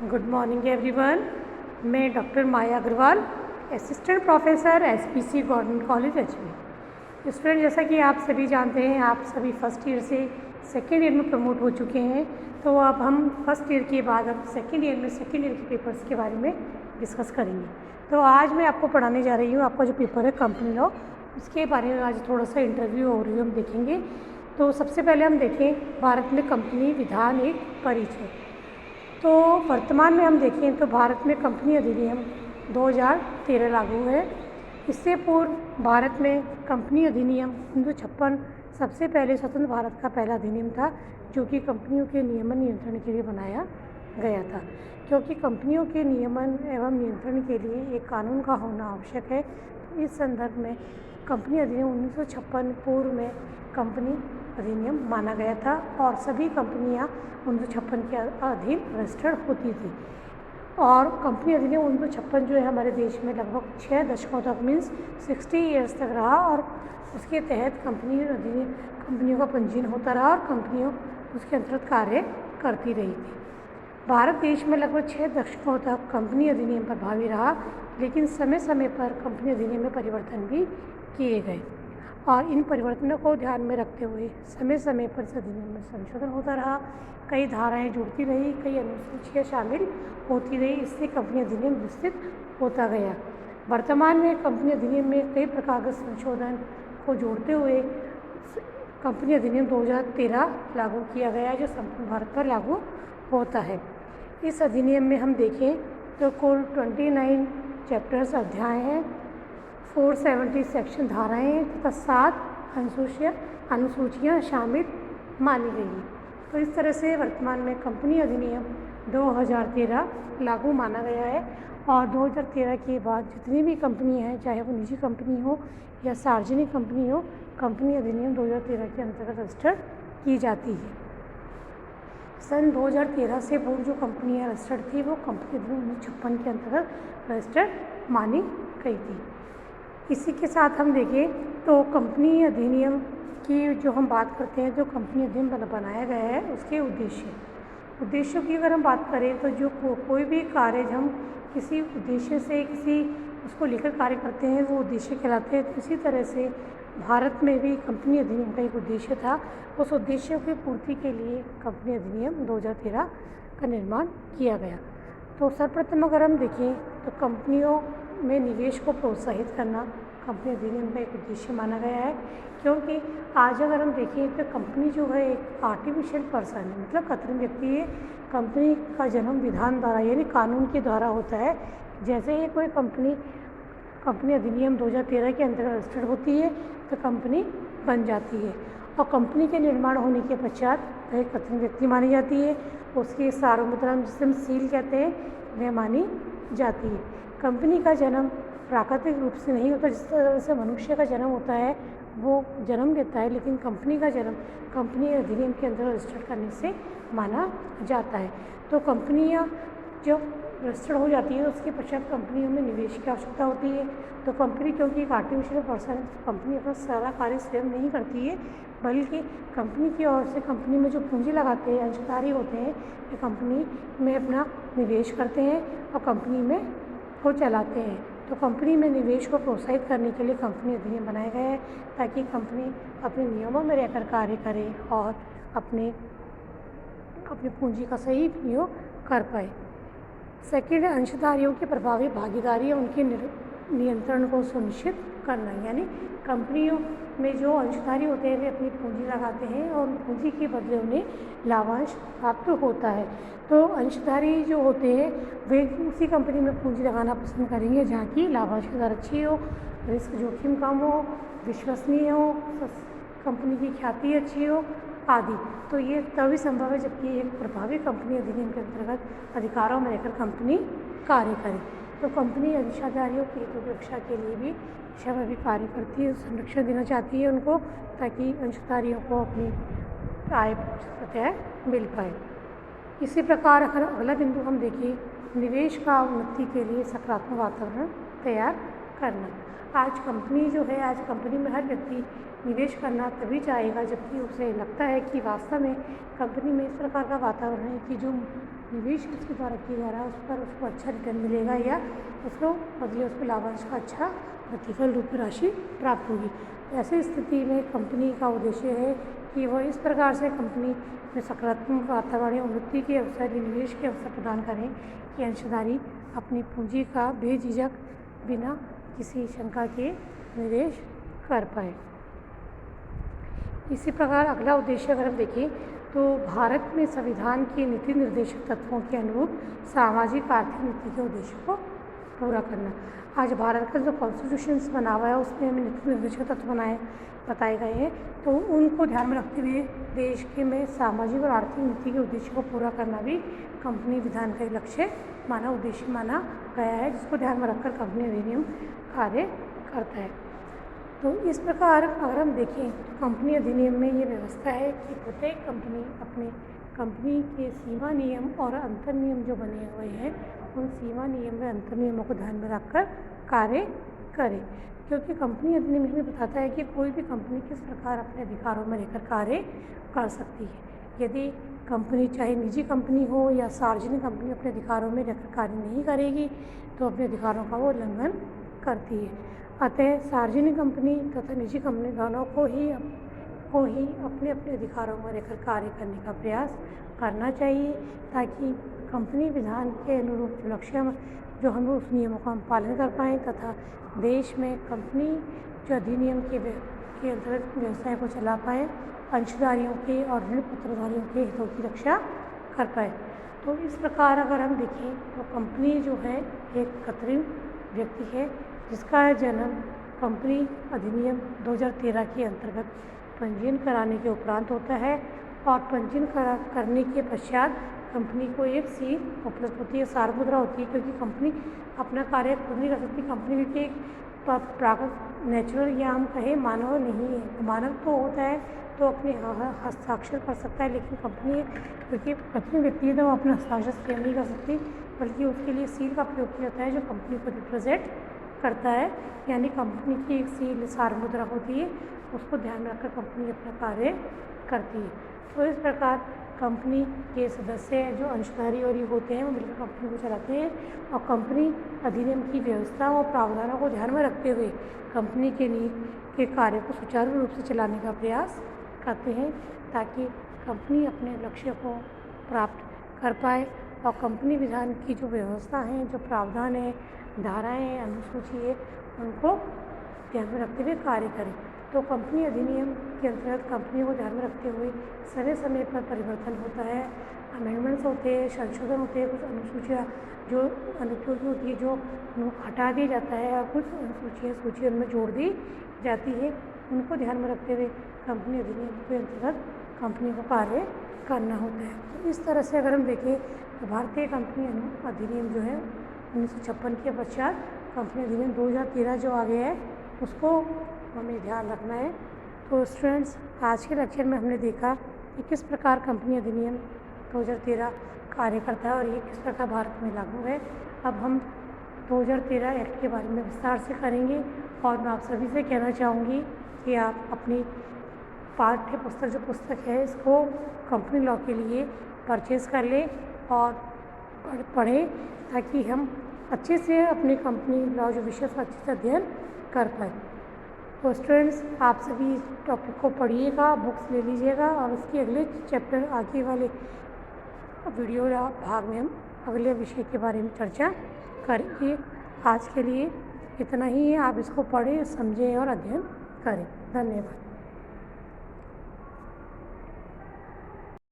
Good morning everyone. मैं doctor Maya Agrawal, assistant professor SPC government college Ajmer. Student, जैसा कि आप सभी जानते हैं, आप सभी फर्स्ट ईयर से सेकेंड ईयर में प्रमोट हो चुके हैं। तो अब हम फर्स्ट ईयर के बाद अब सेकेंड ईयर में सेकेंड ईयर के पेपर्स के बारे में डिस्कस करेंगे। तो आज मैं आपको पढ़ाने जा रही हूँ, आपका जो पेपर है कंपनी लॉ, उसके बारे में आज थोड़ा सा इंटरव्यू ओवरव्यू हम देखेंगे। तो सबसे पहले हम देखें भारत में कंपनी विधान एक परिचय। तो वर्तमान में हम देखें तो भारत में कंपनी अधिनियम 2013 लागू है। इससे पूर्व भारत में कंपनी अधिनियम 1956 सबसे पहले स्वतंत्र भारत का पहला अधिनियम था, जो कि कंपनियों के नियमन नियंत्रण के लिए बनाया गया था। क्योंकि कंपनियों के नियमन एवं नियंत्रण के लिए एक कानून का होना आवश्यक है, तो इस संदर्भ में कंपनी अधिनियम 1956 पूर्व में कंपनी अधिनियम माना गया था और सभी कंपनियां 1956 के अधीन रजिस्टर्ड होती थी। और कंपनी अधिनियम 1956 जो है हमारे देश में लगभग 6 दशकों तक मीन्स 60 ईयर्स तक रहा और उसके तहत कंपनियों का पंजीयन होता रहा और कंपनियों उसके अंतर्गत कार्य करती रही थी। भारत देश में लगभग 6 दशकों तक कंपनी अधिनियम प्रभावी रहा, लेकिन समय समय पर कंपनी अधिनियम में परिवर्तन भी किए गए और इन परिवर्तनों को ध्यान में रखते हुए समय समय पर इस अधिनियम में संशोधन होता रहा। कई धाराएं जुड़ती रही, कई अनुसूचियाँ शामिल होती रही, इससे कंपनी अधिनियम विस्तृत होता गया। वर्तमान में कंपनी अधिनियम में कई प्रकार के संशोधन को जोड़ते हुए कंपनी अधिनियम 2013 लागू किया गया, जो संपूर्ण भारत पर लागू होता है। इस अधिनियम में हम देखें तो कुल 29 चैप्टर्स अध्याय हैं, 470 सेक्शन धाराएँ तथा 7 अनुसूचियाँ शामिल मानी गई हैं। तो इस तरह से वर्तमान में कंपनी अधिनियम 2013 लागू माना गया है और 2013 के बाद जितनी भी कंपनी हैं, चाहे वो निजी कंपनी हो या सार्वजनिक कंपनी हो, कंपनी अधिनियम 2013 के अंतर्गत रजिस्टर्ड की जाती है। सन 2013 से पूर्व जो कंपनियाँ रजिस्टर्ड थी वो कंपनी अधिनियम 1956 के अंतर्गत रजिस्टर्ड मानी गई थी। इसी के साथ हम देखें तो कंपनी अधिनियम की जो हम बात करते हैं, जो कंपनी अधिनियम बनाया गया है उसके उद्देश्यों की अगर हम बात करें तो जो कोई भी कार्य हम किसी उद्देश्य से किसी उसको लेकर कार्य करते हैं वो उद्देश्य कहलाते हैं। तो इसी तरह से भारत में भी कंपनी अधिनियम का एक उद्देश्य था, उस उद्देश्य की पूर्ति के लिए कंपनी अधिनियम 2013 का निर्माण किया गया। तो सर्वप्रथम अगर हम देखें तो कंपनियों में निवेश को प्रोत्साहित करना कंपनी अधिनियम का एक उद्देश्य माना गया है। क्योंकि आज अगर हम देखें तो कंपनी जो है एक आर्टिफिशियल पर्सन है, मतलब कृत्रिम व्यक्ति है। कंपनी का जन्म विधान द्वारा यानी कानून के द्वारा होता है। जैसे ही कोई कंपनी अधिनियम 2013 के अंतर्गत रजिस्टर्ड होती है तो कंपनी बन जाती है और कंपनी के निर्माण होने के पश्चात वह कृत्रिम व्यक्ति मानी जाती है। उसकी सार्वभौमिक जिसे हम सील कहते हैं वह मानी जाती है। कंपनी का जन्म प्राकृतिक रूप से नहीं होता, जिस तरह से मनुष्य का जन्म होता है वो जन्म लेता है, लेकिन कंपनी का जन्म कंपनी अधिनियम के अंदर रजिस्टर्ड करने से माना जाता है। तो कंपनियां जब रजिस्टर्ड हो जाती है तो उसके पश्चात कंपनियों में निवेश की आवश्यकता होती है। तो कंपनी क्योंकि एक आर्टिफिशियल पर्सन है, तो कंपनी अपना सारा कार्य स्वयं नहीं करती है, बल्कि कंपनी की ओर से कंपनी में जो पूंजी लगाते हैं, अंशधारी होते हैं, वे कंपनी में अपना निवेश करते हैं और कंपनी में को चलाते हैं। तो कंपनी में निवेश को प्रोत्साहित करने के लिए कंपनी अधिनियम बनाया गया है, ताकि कंपनी अपने नियमों में रहकर कार्य करे और अपनी पूंजी का सही उपयोग कर पाए। सेकेंड, अंशधारियों की प्रभावी भागीदारी और उनके नियंत्रण को सुनिश्चित करना, यानी कंपनियों में जो अंशधारी होते हैं वे अपनी पूंजी लगाते हैं और पूंजी के बदले उन्हें लाभांश प्राप्त होता है। तो अंशधारी जो होते हैं वे उसी कंपनी में पूंजी लगाना पसंद करेंगे जहाँ की लाभांश की दर अच्छी हो, रिस्क जोखिम कम हो, विश्वसनीय हो, कंपनी की ख्याति अच्छी हो आदि। तो ये तभी संभव है जबकि एक प्रभावी कंपनी अधिनियम के अंतर्गत अधिकारों में रहकर कंपनी कार्य करे। तो कंपनी अंशधारियों की हितों की रक्षा के लिए भी दिशा में भी कार्य करती है, संरक्षण देना चाहती है उनको, ताकि अंशधारियों को अपनी आय सतह मिल पाए। इसी प्रकार अगर अगला बिंदु हम देखें, निवेश का उन्नति के लिए सकारात्मक वातावरण तैयार करना। आज कंपनी जो है, आज कंपनी में हर व्यक्ति निवेश करना तभी चाहेगा जबकि उसे लगता है कि वास्तव में कंपनी में इस प्रकार का वातावरण है कि जो निवेश उसके द्वारा किया जा रहा है उस पर उसको अच्छा रिटर्न मिलेगा या उसको बदले उसको लाभांश का अच्छा प्रतिफल रूप में राशि प्राप्त होगी। ऐसी स्थिति में कंपनी का उद्देश्य है कि वह इस प्रकार से कंपनी में सकारात्मक वातावरण उन्नति के अवसर निवेश के अवसर प्रदान करें कि अंशधारी अपनी पूंजी का बेझिझक बिना किसी शंका के निवेश कर पाए। इसी प्रकार अगला उद्देश्य अगर हम देखें तो भारत में संविधान के नीति निर्देशक तत्वों के अनुरूप सामाजिक आर्थिक नीति के उद्देश्यों को पूरा करना। आज भारत का जो कॉन्स्टिट्यूशंस बना हुआ है उसमें हमें नीति निर्देशक तत्व बताए गए हैं, तो उनको ध्यान में रखते हुए देश के में सामाजिक और आर्थिक नीति के उद्देश्य को पूरा करना भी कंपनी विधान का लक्ष्य उद्देश्य माना गया है, जिसको ध्यान में रखकर कंपनी अधिनियम कार्य करता है। तो इस प्रकार अगर हम देखें तो कंपनी अधिनियम में ये व्यवस्था है कि प्रत्येक कंपनी अपने कंपनी के सीमा नियम और अंतर नियम जो बने हुए हैं उन सीमा नियम व अंतर नियमों को ध्यान में रखकर कार्य करे, क्योंकि कंपनी अधिनियम में बताता है कि कोई भी कंपनी किस प्रकार अपने अधिकारों में रहकर कार्य कर सकती है। यदि कंपनी चाहे निजी कंपनी हो या सार्वजनिक कंपनी अपने अधिकारों में रहकर कार्य नहीं करेगी तो अपने अधिकारों का वो उल्लंघन करती है। अतः सार्वजनिक कंपनी तथा निजी कंपनी दोनों को ही अपने अपने अधिकारों में रहकर कार्य करने का प्रयास करना चाहिए, ताकि कंपनी विधान के अनुरूप लक्ष्य जो हम उस नियमों का हम पालन कर पाएँ तथा देश में कंपनी जो अधिनियम के अंतर्गत व्यवसाय को चला पाए, अंशधारियों के और ऋण पत्रधारियों के हितों की रक्षा कर पाए। तो इस प्रकार अगर हम देखें तो कंपनी जो है एक कृत्रिम व्यक्ति है जिसका जन्म कंपनी अधिनियम 2013 के अंतर्गत पंजीयन कराने के उपरांत होता है और पंजीयन करने के पश्चात कंपनी को एक सील उपलब्ध होती है, सार्वमुद्रा होती है, क्योंकि कंपनी अपना कार्य खुद नहीं कर सकती। कंपनी की एक प्राकृत नेचुरल या हम कहें मानव नहीं है, मानव तो होता है तो अपने हस्ताक्षर कर सकता है, लेकिन कंपनी क्योंकि कृत्रिम व्यक्ति है तो वो अपना हस्ताक्षर स्वयं नहीं कर सकती, बल्कि उसके लिए सील का प्रयोग किया जाता है जो कंपनी को रिप्रेजेंट करता है, यानी कंपनी की एक सील सार्वमुद्रा होती है, उसको ध्यान में रखकर कंपनी अपना कार्य करती है। तो इस प्रकार कंपनी के सदस्य जो अंशधारी और ये होते हैं वो मिलकर कंपनी को चलाते हैं और कंपनी अधिनियम की व्यवस्था और प्रावधानों को ध्यान में रखते हुए कंपनी के कार्य को सुचारू रूप से चलाने का प्रयास करते हैं, ताकि कंपनी अपने लक्ष्य को प्राप्त कर पाए और कंपनी विधान की जो व्यवस्था हैं, जो प्रावधान है, धाराएँ हैं, अनुसूची है, उनको ध्यान में रखते हुए कार्य करें। तो कंपनी अधिनियम के अंतर्गत कंपनी को ध्यान में रखते हुए समय समय पर परिवर्तन होता है, अमेंडमेंट्स होते हैं, संशोधन होते हैं, कुछ अनुसूचियाँ जो अनुपयोगी होती है जो हटा दिया जाता है और कुछ अनुसूचियाँ सूची उनमें जोड़ दी जाती है, उनको ध्यान में रखते हुए कंपनी अधिनियम के अंतर्गत कंपनी को कार्य करना होता है। तो इस तरह से अगर हम देखें तो भारतीय कंपनी अधिनियम जो है 1956 के पश्चात कंपनी अधिनियम 2013 जो आ गया है उसको हमें ध्यान रखना है। तो स्टूडेंट्स आज के लेक्चर में हमने देखा कि किस प्रकार कंपनी अधिनियम 2013 कार्य करता है और ये किस प्रकार भारत में लागू है। अब हम 2013 एक्ट के बारे में विस्तार से करेंगे और मैं आप सभी से कहना चाहूँगी कि आप अपनी पाठ्य पुस्तक जो पुस्तक है इसको कंपनी लॉ के लिए परचेज़ कर लें और पढ़ें, ताकि हम अच्छे से अपने कंपनी लॉ जो विषय का अच्छे से अध्ययन कर पाए। तो स्टूडेंट्स आप सभी इस टॉपिक को पढ़िएगा, बुक्स ले लीजिएगा और उसके अगले चैप्टर आगे वाले वीडियो या भाग में हम अगले विषय के बारे में चर्चा करेंगे। आज के लिए इतना ही है, आप इसको पढ़ें, समझें और अध्ययन करें। धन्यवाद।